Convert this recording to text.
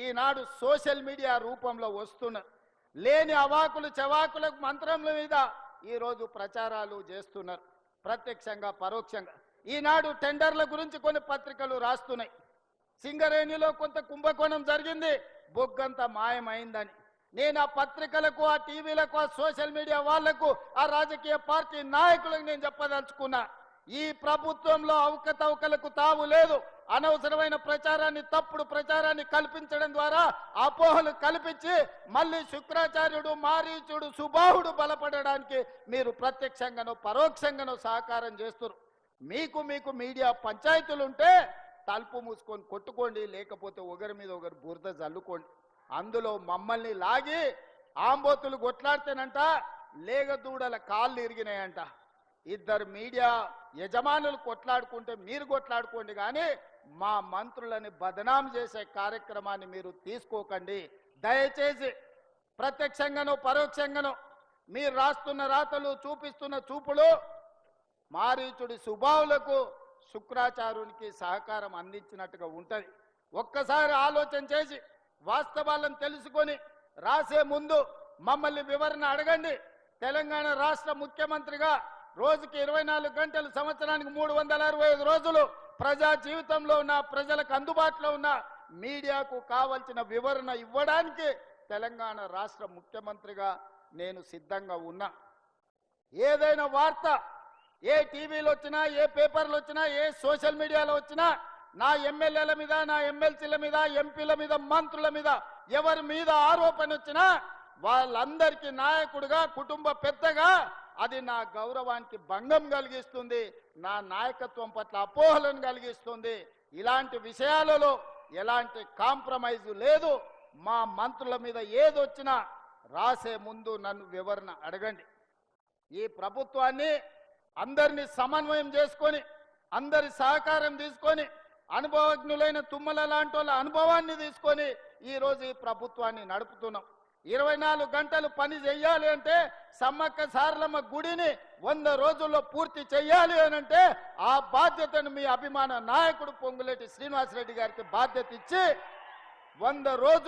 ఈనాడు social media రూపంలో వస్తున్నారు. లేని అవాకులు చవాకులకు మంత్రముల మీద ఈరోజు ప్రచారాలు చేస్తున్నారు, ప్రత్యక్షంగా పరోక్షంగా. ఈనాడు టెండర్ల గురించి కొన్ని పత్రికలు రాస్తున్నాయి. సింగరేణిలో కొంత కుంభకోణం జరిగింది, బొగ్గంత మాయమైందని. నేను ఆ పత్రికలకు, ఆ టీవీలకు, ఆ సోషల్ మీడియా వాళ్లకు, ఆ రాజకీయ పార్టీ నాయకులకు నేను చెప్పదలుచుకున్నా, ఈ ప్రభుత్వంలో అవకతవకలకు తావు లేదు. అనవసరమైన ప్రచారాన్ని, తప్పుడు ప్రచారాన్ని కల్పించడం ద్వారా అపోహలు కల్పించి మళ్ళీ శుక్రాచార్యుడు, మారీచుడు, సుబాహుడు బలపడడానికి మీరు ప్రత్యక్షంగానో పరోక్షంగానో సహకారం చేస్తున్నారు. మీకు మీడియా పంచాయతీలుంటే తలుపు మూసుకొని కొట్టుకోండి, లేకపోతే ఒకరి మీద ఒకరు బురద జల్లుకోండి. అందులో మమ్మల్ని లాగి ఆంబోతులు కొట్లాడితేనంట లేగదూడల కాళ్ళు ఇరిగినాయంట. ఇద్దరు మీడియా యజమానులు కొట్లాడుకుంటే మీరు కొట్లాడుకోండి, కానీ మా మంత్రులని బదనాం చేసే కార్యక్రమాన్ని మీరు తీసుకోకండి. దయచేసి ప్రత్యక్షంగానో పరోక్షంగానో మీరు రాస్తున్న రాతలు, చూపిస్తున్న చూపులు మారీచుడి సుబావులకు, శుక్రాచార్యునికి సహకారం అందించినట్టుగా ఉంటుంది. ఒక్కసారి ఆలోచన చేసి వాస్తవాలను తెలుసుకొని రాసే ముందు మమ్మల్ని వివరణ అడగండి. తెలంగాణ రాష్ట్ర ముఖ్యమంత్రిగా రోజుకి 24 గంటలు, సంవత్సరానికి 365 రోజులు ప్రజా జీవితంలో ఉన్న ప్రజలకు అందుబాటులో ఉన్న మీడియాకు కావలసిన వివరణ ఇవ్వడానికి తెలంగాణ రాష్ట్ర ముఖ్యమంత్రిగా నేను సిద్ధంగా ఉన్నా. ఏదైనా వార్త ఏ టీవీలో వచ్చినా, ఏ పేపర్లు వచ్చినా, ఏ సోషల్ మీడియాలో వచ్చినా నా ఎమ్మెల్యేల మీద, నా ఎమ్మెల్సీల మీద, ఎంపీల మీద, మంత్రుల మీద ఎవరి మీద ఆరోపణ వచ్చినా వాళ్ళందరికీ నాయకుడిగా, కుటుంబ పెద్దగా అది నా గౌరవానికి భంగం కలిగిస్తుంది, నా నాయకత్వం పట్ల అపోహలను కలిగిస్తుంది. ఇలాంటి విషయాలలో ఎలాంటి కాంప్రమైజ్ లేదు. మా మంత్రుల మీద ఏదొచ్చినా రాసే ముందు నన్ను వివరణ అడగండి. ఈ ప్రభుత్వాన్ని అందరినీ సమన్వయం చేసుకొని, అందరి సహకారం తీసుకొని, అనుభవజ్ఞులైన తుమ్మల లాంటి వాళ్ళ అనుభవాన్ని తీసుకొని ఈరోజు ఈ ప్రభుత్వాన్ని నడుపుతున్నాం. 24 గంటలు పని చెయ్యాలి అంటే, సమ్మక్క సారలమ్మ గుడిని 100 రోజుల్లో పూర్తి చెయ్యాలి అని అంటే ఆ బాధ్యతను మీ అభిమాన నాయకుడు పొంగులేటి శ్రీనివాసరెడ్డి గారికి బాధ్యత ఇచ్చి 100 రోజులు